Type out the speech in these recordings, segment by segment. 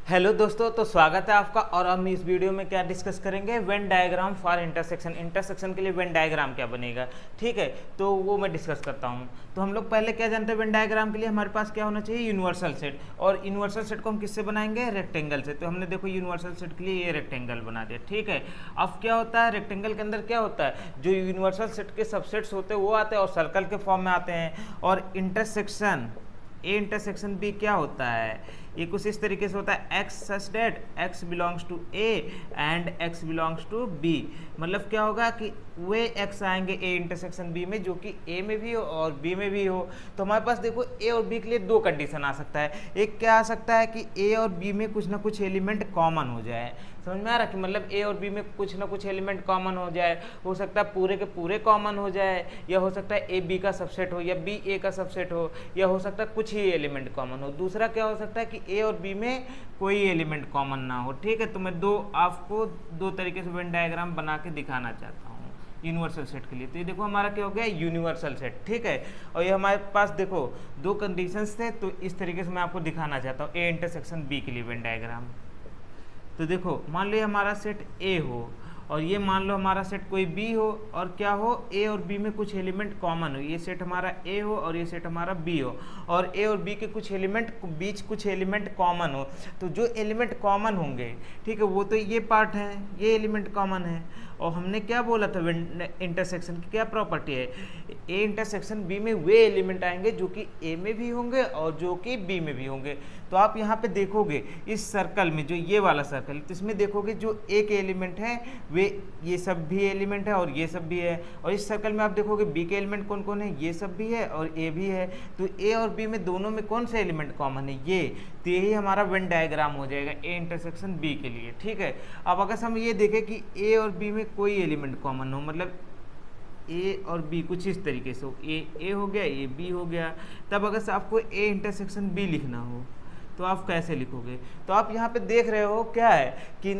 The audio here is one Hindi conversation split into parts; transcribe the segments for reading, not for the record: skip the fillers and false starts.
हेलो दोस्तों, तो स्वागत है आपका। और हम इस वीडियो में क्या डिस्कस करेंगे, Venn diagram for intersection. Intersection के लिए वेन डायग्राम क्या बनेगा, ठीक है, तो वो मैं डिस्कस करता हूँ। तो हम लोग पहले क्या जानते हैं, वेन डायग्राम के लिए हमारे पास क्या होना चाहिए, यूनिवर्सल सेट। और यूनिवर्सल सेट को हम किससे बनाएंगे, रेक्टेंगल से। तो हमने देखो यूनिवर्सल सेट के लिए ये रेक्टेंगल बना दिया, ठीक है। अब क्या होता है, रेक्टेंगल के अंदर क्या होता है, जो यूनिवर्सल सेट के सबसेट्स होते हैं वो आते हैं और सर्कल के फॉर्म में आते हैं। और इंटरसेक्शन ए इंटरसेक्शन बी क्या होता है, ये कुछ इस तरीके से होता है, x such that x belongs to A and x belongs to B. मतलब क्या होगा कि वे एक्स आएंगे ए इंटरसेक्शन बी में जो कि ए में भी हो और बी में भी हो। तो हमारे पास देखो ए और बी के लिए दो कंडीशन आ सकता है। एक क्या आ सकता है कि ए और बी में कुछ ना कुछ एलिमेंट कॉमन हो जाए। समझ में आ रहा कि मतलब ए और बी में कुछ ना कुछ एलिमेंट कॉमन हो जाए। हो सकता है पूरे के पूरे कॉमन हो जाए, या हो सकता है ए बी का सबसेट हो, या बी ए का सबसेट हो, या हो सकता है कुछ ही एलिमेंट कॉमन हो। दूसरा क्या हो सकता है कि ए और बी में कोई एलिमेंट कॉमन ना हो, ठीक है। तो मैं आपको दो तरीके से वेन डायग्राम बना के दिखाना चाहता हूँ यूनिवर्सल सेट के लिए। तो ये देखो हमारा क्या हो गया, यूनिवर्सल सेट, ठीक है। और ये हमारे पास देखो दो कंडीशंस थे, तो इस तरीके से मैं आपको दिखाना चाहता हूँ ए इंटरसेक्शन बी के लिए वेन डायग्राम। तो देखो मान लो हमारा सेट ए हो और ये मान लो हमारा सेट कोई बी हो, और क्या हो, ए और बी में कुछ एलिमेंट कॉमन हो। ये सेट हमारा ए हो और ये सेट हमारा बी हो, और ए और बी के कुछ एलिमेंट बीच कुछ एलिमेंट कॉमन हो। तो जो एलिमेंट कॉमन होंगे, ठीक है, वो तो ये पार्ट है, ये एलिमेंट कॉमन है। और हमने क्या बोला था, इंटरसेक्शन की क्या प्रॉपर्टी है, ए इंटरसेक्शन बी में वे एलिमेंट आएंगे जो कि ए में भी होंगे और जो कि बी में भी होंगे। तो आप यहाँ पे देखोगे इस सर्कल में, जो ये वाला सर्कल है, तो इसमें देखोगे जो ए के एलिमेंट हैं वे ये सब भी एलिमेंट है और ये सब भी है। और इस सर्कल में आप देखोगे बी के एलिमेंट कौन कौन है, ये सब भी है और ए भी है। तो ए और बी में दोनों में कौन सा एलिमेंट कॉमन है, ये। तो यही हमारा वेन डायग्राम हो जाएगा ए इंटरसेक्शन बी के लिए, ठीक है। अब अगर हम ये देखें कि ए और बी में कोई एलिमेंट कॉमन हो, मतलब ए और बी कुछ इस तरीके से हो, ए हो गया, ए बी हो गया, तब अगर से आपको ए इंटरसेक्शन बी लिखना हो तो आप कैसे लिखोगे। तो आप यहाँ पे देख रहे हो क्या है कि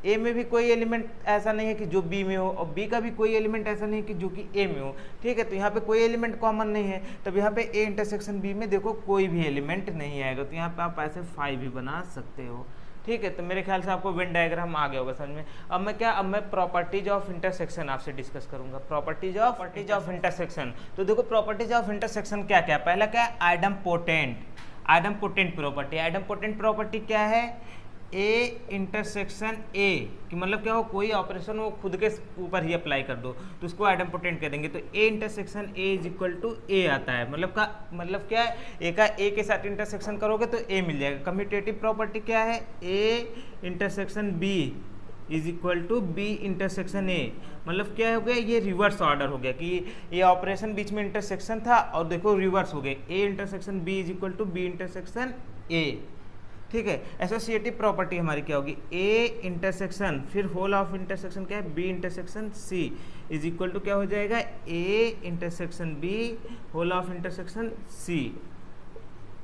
ए में भी कोई एलिमेंट ऐसा नहीं है कि जो बी में हो, और बी का भी कोई एलिमेंट ऐसा नहीं है कि जो कि ए में हो, ठीक है। तो यहाँ पे कोई एलिमेंट कॉमन नहीं है, तब यहाँ पे ए इंटरसेक्शन बी में देखो कोई भी एलिमेंट नहीं आएगा। तो यहाँ पे आप ऐसे 5 भी बना सकते हो, ठीक है। तो मेरे ख्याल से आपको वेन डायग्राम आ गया होगा समझ में। अब मैं प्रॉपर्टीज ऑफ इंटरसेक्शन आपसे डिस्कस करूंगा। Properties of intersection. तो देखो प्रॉपर्टीज ऑफ इंटरसेक्शन क्या क्या है। पहला क्या है, आइडमपोटेंट प्रॉपर्टी। आइडमपोटेंट प्रॉपर्टी क्या है, ए इंटरसेक्शन ए कि मतलब क्या हो, कोई ऑपरेशन वो खुद के ऊपर ही अप्लाई कर दो तो उसको आइडमपोटेंट कह देंगे। तो A intersection A is equal to A आता है, मतलब क्या है, ए का ए के साथ इंटरसेक्शन करोगे तो ए मिल जाएगा। कम्यूटेटिव प्रॉपर्टी क्या है, A intersection B is equal to B intersection A. मतलब क्या हो गया, ये रिवर्स ऑर्डर हो गया कि ये ऑपरेशन बीच में इंटरसेक्शन था और देखो रिवर्स हो गए, A intersection B is equal to B intersection A, ठीक है। एसोसिएटिव प्रॉपर्टी हमारी क्या होगी, ए इंटरसेक्शन फिर होल ऑफ इंटरसेक्शन क्या है, B intersection C is equal to क्या हो जाएगा, A intersection B whole of intersection C,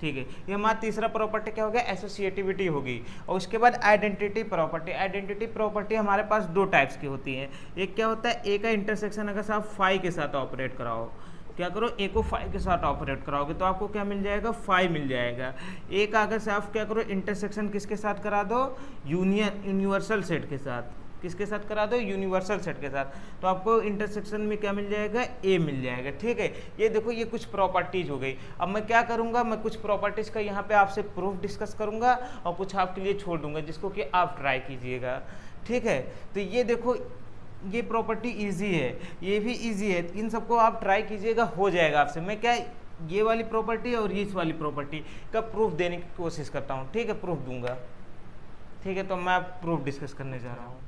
ठीक है। ये हमारा तीसरा प्रॉपर्टी क्या हो गया, एसोसिएटिविटी होगी। और उसके बाद आइडेंटिटी प्रॉपर्टी। आइडेंटिटी प्रॉपर्टी हमारे पास दो टाइप्स की होती है। एक क्या होता है, ए का इंटरसेक्शन अगर आप फाई के साथ ऑपरेट कराओ, क्या करो, ए को फाई के साथ ऑपरेट कराओगे तो आपको क्या मिल जाएगा, फाई मिल जाएगा। ए का अगर से आप क्या करो, इंटरसेक्शन किसके साथ करा दो, यूनिवर्सल सेट के साथ। किसके साथ करा दो, यूनिवर्सल सेट के साथ, तो आपको इंटरसेक्शन में क्या मिल जाएगा, ए मिल जाएगा, ठीक है। ये देखो ये कुछ प्रॉपर्टीज हो गई। अब मैं क्या करूंगा, मैं कुछ प्रॉपर्टीज का यहाँ पे आपसे प्रूफ डिस्कस करूंगा और कुछ आपके लिए छोड़ दूंगा जिसको कि आप ट्राई कीजिएगा, ठीक है। तो ये देखो ये प्रॉपर्टी इजी है, ये भी इजी है, इन सबको आप ट्राई कीजिएगा, हो जाएगा आपसे। मैं क्या ये वाली प्रॉपर्टी और इस वाली प्रॉपर्टी का प्रूफ देने की कोशिश करता हूँ, ठीक है, प्रूफ दूंगा, ठीक है। तो मैं प्रूफ डिस्कस करने जा रहा हूँ।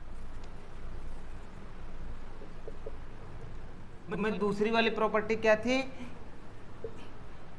मैं दूसरी वाली प्रॉपर्टी क्या थी,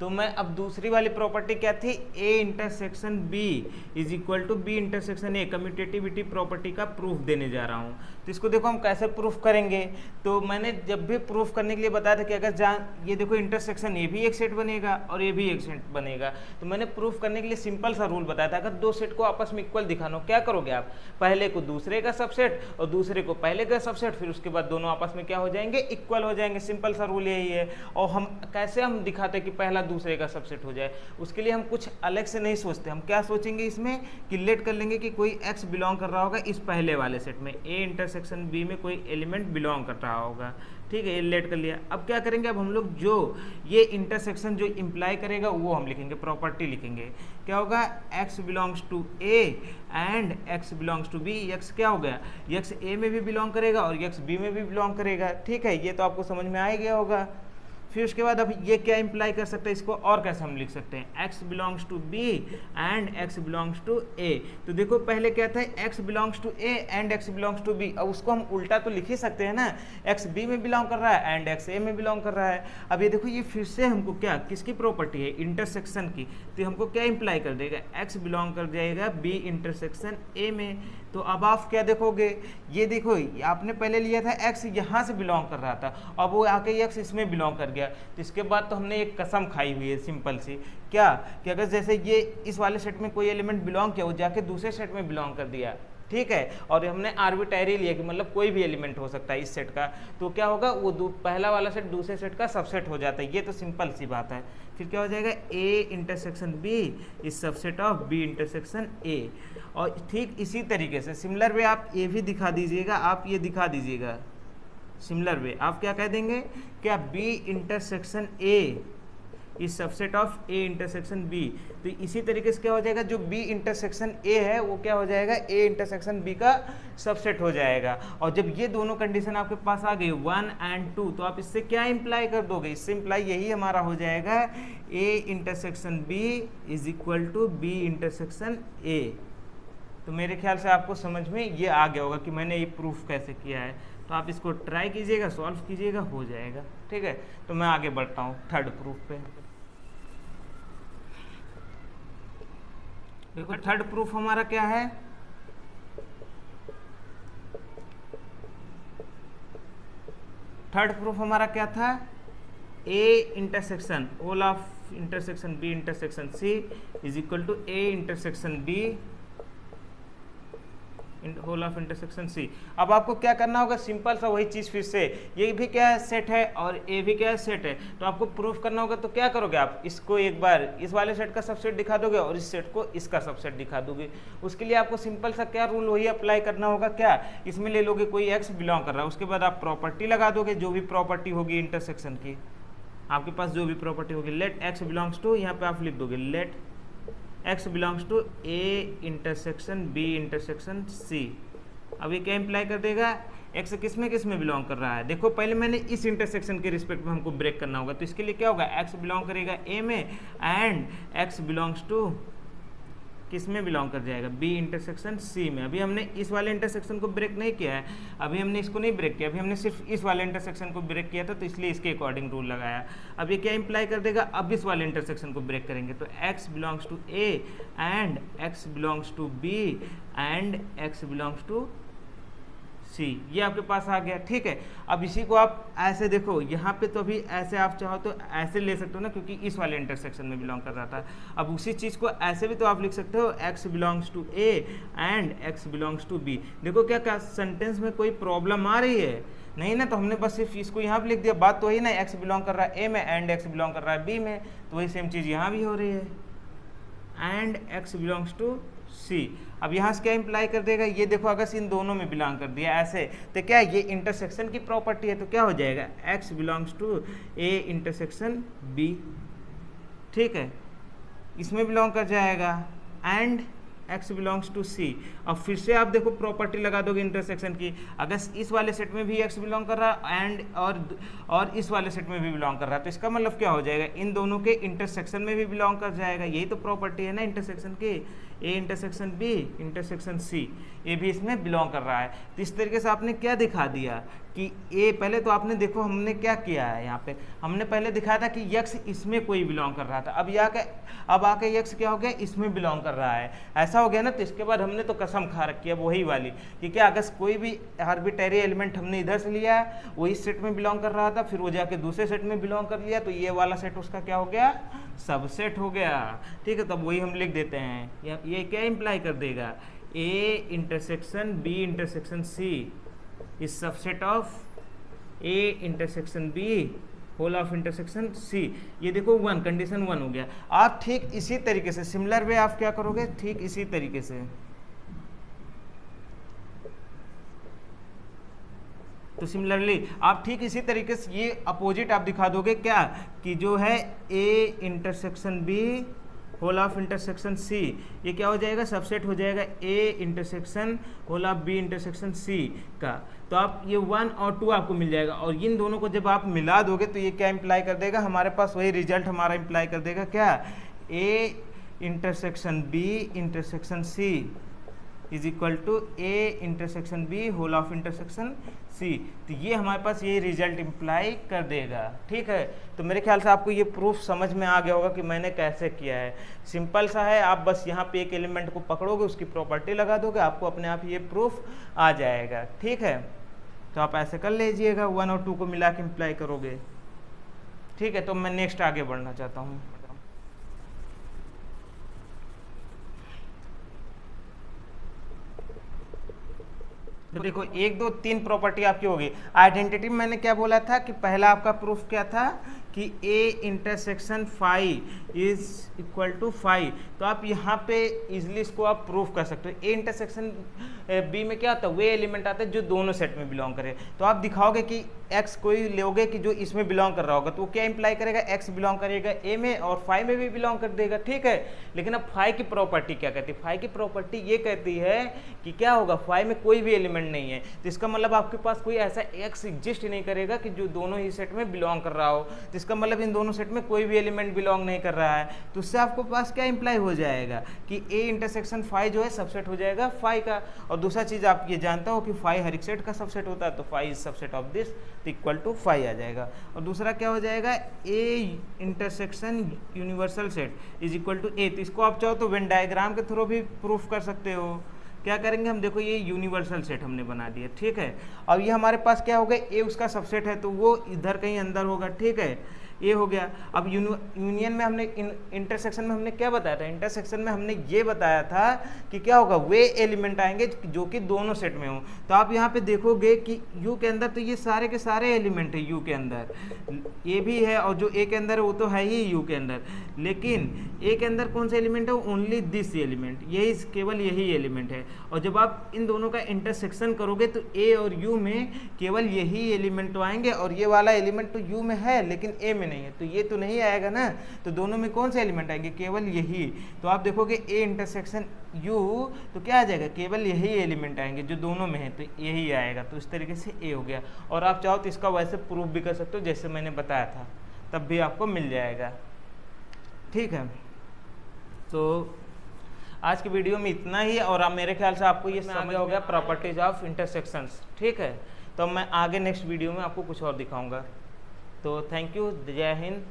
तो मैं अब दूसरी वाली प्रॉपर्टी क्या थी, A intersection B is equal to B intersection A, commutativity property का प्रूफ देने जा रहा हूँ। तो इसको देखो हम कैसे प्रूफ करेंगे। तो मैंने जब भी प्रूफ करने के लिए बताया था कि अगर ये देखो इंटरसेक्शन ए भी एक सेट बनेगा और ए भी एक सेट बनेगा, तो मैंने प्रूफ करने के लिए सिंपल सा रूल बताया था, अगर दो सेट को आपस में इक्वल दिखाना हो क्या करोगे आप, पहले को दूसरे का सबसेट और दूसरे को पहले का सबसेट, फिर उसके बाद दोनों आपस में क्या हो जाएंगे, इक्वल हो जाएंगे। सिंपल सा रूल यही है। और हम कैसे हम दिखाते हैं कि पहला दूसरे का सबसेट हो जाए। उसके लिए हम कुछ अलग से नहीं सोचते, हम क्या सोचेंगे इसमें कि लेट कर लेंगे कि कोई x बिलोंग कर रहा होगा इस पहले वाले सेट में, a इंटरसेक्शन b में कोई एलिमेंट बिलोंग कर रहा होगा, ठीक है, ये लेट कर लिया। अब क्या करेंगे, अब हम लोग जो ये इंटरसेक्शन जो इम्प्लाई करेगा वो हम लिखेंगे, प्रॉपर्टी लिखेंगे। क्या होगा, x belongs to a and x belongs to b। x क्या हो गया, x a में भी बिलोंग करेगा और x b में भी बिलोंग करेगा, ठीक है, ये तो आपको समझ में आ ही गया होगा। फिर उसके बाद अब ये क्या इंप्लाई कर सकते हैं, इसको और कैसे हम लिख सकते हैं, x belongs to b and x belongs to a। तो देखो पहले क्या था, x belongs to a and x belongs to b। अब उसको हम उल्टा तो लिख ही सकते हैं ना, x b में बिलोंग कर रहा है एंड x a में बिलोंग कर रहा है। अब ये देखो ये फिर से हमको क्या, किसकी प्रॉपर्टी है, इंटरसेक्शन की, तो हमको क्या इंप्लाई कर देगा, x बिलोंग कर जाएगा b इंटरसेक्शन a में। तो अब आप क्या देखोगे, ये देखो आपने पहले लिया था x यहाँ से बिलोंग कर रहा था, अब वो आके x इसमें बिलोंग कर गया, तो इसके बाद तो हमने एक कसम खाई हुई है सिंपल सी, क्या कि अगर जैसे ये इस वाले सेट में कोई एलिमेंट बिलोंग किया, वो जाके दूसरे सेट में बिलोंग कर दिया, ठीक है, और हमने आर्बिट्ररी लिया कि मतलब कोई भी एलिमेंट हो सकता है इस सेट का, तो क्या होगा, वो पहला वाला सेट दूसरे सेट का सबसेट हो जाता है। ये तो सिंपल सी बात है। फिर क्या हो जाएगा, a intersection b is subset of b intersection a। और ठीक इसी तरीके से सिमिलर वे आप ये भी दिखा दीजिएगा, आप ये दिखा दीजिएगा सिमिलर वे, आप क्या कह देंगे, क्या b इंटरसेक्शन a इस subset of a intersection b। तो इसी तरीके से क्या हो जाएगा, जो b इंटरसेक्शन a है वो क्या हो जाएगा, a इंटरसेक्शन b का सबसेट हो जाएगा। और जब ये दोनों कंडीशन आपके पास आ गई 1 एंड 2, तो आप इससे क्या इंप्लाई कर दोगे, इससे इंप्लाई यही हमारा हो जाएगा a intersection b is equal to b intersection a। तो मेरे ख्याल से आपको समझ में ये आ गया होगा कि मैंने ये प्रूफ कैसे किया है। तो आप इसको ट्राई कीजिएगा, सॉल्व कीजिएगा, हो जाएगा, ठीक है। तो मैं आगे बढ़ता हूँ थर्ड प्रूफ पे। देखो थर्ड प्रूफ हमारा क्या है, थर्ड प्रूफ हमारा क्या था, a intersection whole of intersection b intersection c is equal to a intersection b whole of intersection C. अब आपको क्या करना होगा, सिंपल सा वही चीज़ फिर से, ये भी क्या है, सेट है और ए भी क्या है, सेट है। तो आपको प्रूफ करना होगा, तो क्या करोगे आप, इसको एक बार इस वाले सेट का सबसेट दिखा दोगे और इस सेट को इसका सबसेट दिखा दोगे। उसके लिए आपको सिंपल सा क्या रूल वही अप्लाई करना होगा, क्या, इसमें ले लोगे कोई एक्स बिलोंग कर रहा है, उसके बाद आप प्रॉपर्टी लगा दोगे, जो भी प्रॉपर्टी होगी इंटरसेक्शन की, आपके पास जो भी प्रॉपर्टी होगी, लेट एक्स बिलोंग्स टू, यहाँ पे आप लिख दोगे let x belongs to a intersection b intersection c। अब ये क्या इंप्लाई कर देगा, x किस में बिलोंग कर रहा है, देखो पहले मैंने इस इंटरसेक्शन के रिस्पेक्ट में हमको ब्रेक करना होगा, तो इसके लिए क्या होगा, x बिलोंग करेगा a में एंड x बिलोंग्स टू किस में बिलोंग कर जाएगा, b इंटरसेक्शन c में। अभी हमने इस वाले इंटरसेक्शन को ब्रेक नहीं किया है, अभी हमने इसको नहीं ब्रेक किया, अभी हमने सिर्फ इस वाले इंटरसेक्शन को ब्रेक किया था, तो इसलिए इसके अकॉर्डिंग रूल लगाया। अब ये क्या इंप्लाई कर देगा, अब इस वाले इंटरसेक्शन को ब्रेक करेंगे, तो x belongs to a and x belongs to b and x belongs to C, ये आपके पास आ गया, ठीक है। अब इसी को आप ऐसे देखो, यहाँ पे तो अभी ऐसे आप चाहो तो ऐसे ले सकते हो ना, क्योंकि इस वाले इंटरसेक्शन में बिलोंग कर रहा था। अब उसी चीज़ को ऐसे भी तो आप लिख सकते हो, x belongs to a and x belongs to b। देखो क्या क्या सेंटेंस में कोई प्रॉब्लम आ रही है, नहीं ना, तो हमने बस सिर्फ इसको यहाँ पे लिख दिया, बात तो वही ना, x बिलोंग कर रहा है a में एंड x बिलोंग कर रहा है b में, तो वही सेम चीज़ यहाँ भी हो रही है, and x belongs to c। अब यहाँ से क्या इंप्लाई कर देगा, ये देखो अगर इन दोनों में बिलोंग कर दिया ऐसे, तो क्या ये इंटरसेक्शन की प्रॉपर्टी है, तो क्या हो जाएगा, x belongs to a intersection b, ठीक है, इसमें बिलोंग कर जाएगा and x belongs to c। अब फिर से आप देखो प्रॉपर्टी लगा दोगे इंटरसेक्शन की, अगर इस वाले सेट में भी x बिलोंग कर रहा है एंड और इस वाले सेट में भी बिलोंग कर रहा है, तो इसका मतलब क्या हो जाएगा, इन दोनों के इंटरसेक्शन में भी बिलोंग कर जाएगा, यही तो प्रॉपर्टी है ना इंटरसेक्शन की, a intersection b intersection c, ये भी इसमें बिलोंग कर रहा है। तो इस तरीके से आपने क्या दिखा दिया कि a, पहले तो आपने देखो हमने क्या किया है, यहाँ पे हमने पहले दिखाया था कि x इसमें कोई बिलोंग कर रहा था, अब आके x क्या हो गया, इसमें बिलोंग कर रहा है, ऐसा हो गया ना। तो इसके बाद हमने तो कसम खा रखी है वही वाली कि क्या, अगर कोई भी आर्बिट्ररी एलिमेंट हमने इधर से लिया है, वो इस सेट में बिलोंग कर रहा था, फिर वो जाके दूसरे सेट में बिलोंग कर लिया, तो ये वाला सेट उसका क्या हो गया, सबसेट हो गया, ठीक है। तब वही हम लिख देते हैं, ये क्या इंप्लाई कर देगा, a intersection b intersection c is subset of a intersection b whole of intersection C, ये देखो 1, कंडीशन 1 हो गया। आप ठीक इसी तरीके से सिमिलर वे आप क्या करोगे, ठीक इसी तरीके से, तो सिमिलरली आप ठीक इसी तरीके से ये अपोजिट आप दिखा दोगे क्या, कि जो है A intersection B whole of intersection C, ये क्या हो जाएगा, सबसेट हो जाएगा A intersection whole of B intersection C का। तो आप ये 1 और 2 आपको मिल जाएगा, और इन दोनों को जब आप मिला दोगे तो ये क्या इंप्लाई कर देगा, हमारे पास वही रिजल्ट हमारा इंप्लाई कर देगा क्या, A intersection B intersection C is equal to A intersection B whole of intersection C. तो ये हमारे पास ये रिजल्ट इंप्लाई कर देगा। ठीक है, तो मेरे ख्याल से आपको ये प्रूफ समझ में आ गया होगा कि मैंने कैसे किया है। सिंपल सा है, आप बस यहाँ पे एक एलिमेंट को पकड़ोगे, उसकी प्रॉपर्टी लगा दोगे, आपको अपने आप ये प्रूफ आ जाएगा। ठीक है, तो आप ऐसे कर लीजिएगा, 1 और 2 को मिला के इंप्लाई करोगे। ठीक है, तो मैं नेक्स्ट आगे बढ़ना चाहता हूँ। तो देखो 1 2 3 प्रॉपर्टी आपकी होगी। आइडेंटिटी में मैंने क्या बोला था कि पहला आपका प्रूफ क्या था कि A intersection phi is equal to phi. तो आप यहाँ पे इजिली इसको आप प्रूफ कर सकते हो। ए इंटरसेक्शन बी में क्या आता है, वे एलिमेंट आते हैं जो दोनों सेट में बिलोंग करे। तो आप दिखाओगे कि एक्स कोई लोगे कि जो इसमें बिलोंग कर रहा होगा, तो वो क्या इंप्लाई करेगा, एक्स बिलोंग करेगा ए में और फाई में भी बिलोंग कर देगा। ठीक है, लेकिन अब फाई की प्रॉपर्टी क्या कहती है, फाई की प्रॉपर्टी ये कहती है कि क्या होगा, फाई में कोई भी एलिमेंट नहीं है, तो इसका मतलब आपके पास कोई ऐसा एक्स एग्जिस्ट ही नहीं करेगा कि जो दोनों ही सेट में बिलोंग कर रहा हो। तो इसका मतलब इन दोनों सेट में कोई भी एलिमेंट बिलोंग नहीं कर रहा है। तो उससे आपको पास क्या इंप्लाई हो जाएगा कि ए इंटरसेक्शन फाई जो है सबसेट हो जाएगा फाई का। और दूसरा चीज आप ये जानते हो कि फाई हर एक सेट का सबसेट होता है, तो phi is subset of this, तो इक्वल टू फाई आ जाएगा। और दूसरा क्या हो जाएगा, A intersection universal set is equal to A. तो इसको आप चाहो तो वेन डायग्राम के थ्रू भी प्रूफ कर सकते हो। क्या करेंगे हम, देखो ये यूनिवर्सल सेट हमने बना दिया। ठीक है, अब ये हमारे पास क्या हो गया, ए उसका सबसेट है, तो वो इधर कहीं अंदर होगा। ठीक है, ये हो गया। अब यूनियन में हमने इंटरसेक्शन में हमने क्या बताया था, इंटरसेक्शन में हमने ये बताया था कि क्या होगा, वे एलिमेंट आएंगे जो कि दोनों सेट में हो। तो आप यहाँ पे देखोगे कि यू के अंदर तो ये सारे के सारे एलिमेंट है, यू के अंदर ए भी है और जो ए के अंदर है वो तो है ही यू के अंदर, लेकिन ए के अंदर कौन सा एलिमेंट है, ओनली दिस एलिमेंट, यही केवल यही एलिमेंट है। और जब आप इन दोनों का इंटरसेक्शन करोगे तो ए और यू में केवल यही एलिमेंट तो आएंगे, और ये वाला एलिमेंट तो यू में है लेकिन ए में नहीं है, तो ये तो नहीं आएगा ना। तो दोनों में कौन से एलिमेंट आएंगे, केवल यही। तो आप देखोगे ए इंटरसेक्शन यू, तो क्या आ जाएगा, केवल यही एलिमेंट आएंगे जो दोनों में है, तो यही आएगा। तो इस तरीके से ए हो गया। और आप चाहो तो इसका वैसे प्रूफ भी कर सकते हो जैसे मैंने बताया था, तब भी आपको मिल जाएगा। ठीक है, तो आज की वीडियो में इतना ही। और अब मेरे ख्याल से आपको ये समझ हो गया प्रॉपर्टीज ऑफ इंटरसेक्शंस। ठीक है, तो मैं आगे नेक्स्ट वीडियो में आपको कुछ और दिखाऊंगा। तो थैंक यू, जय हिंद।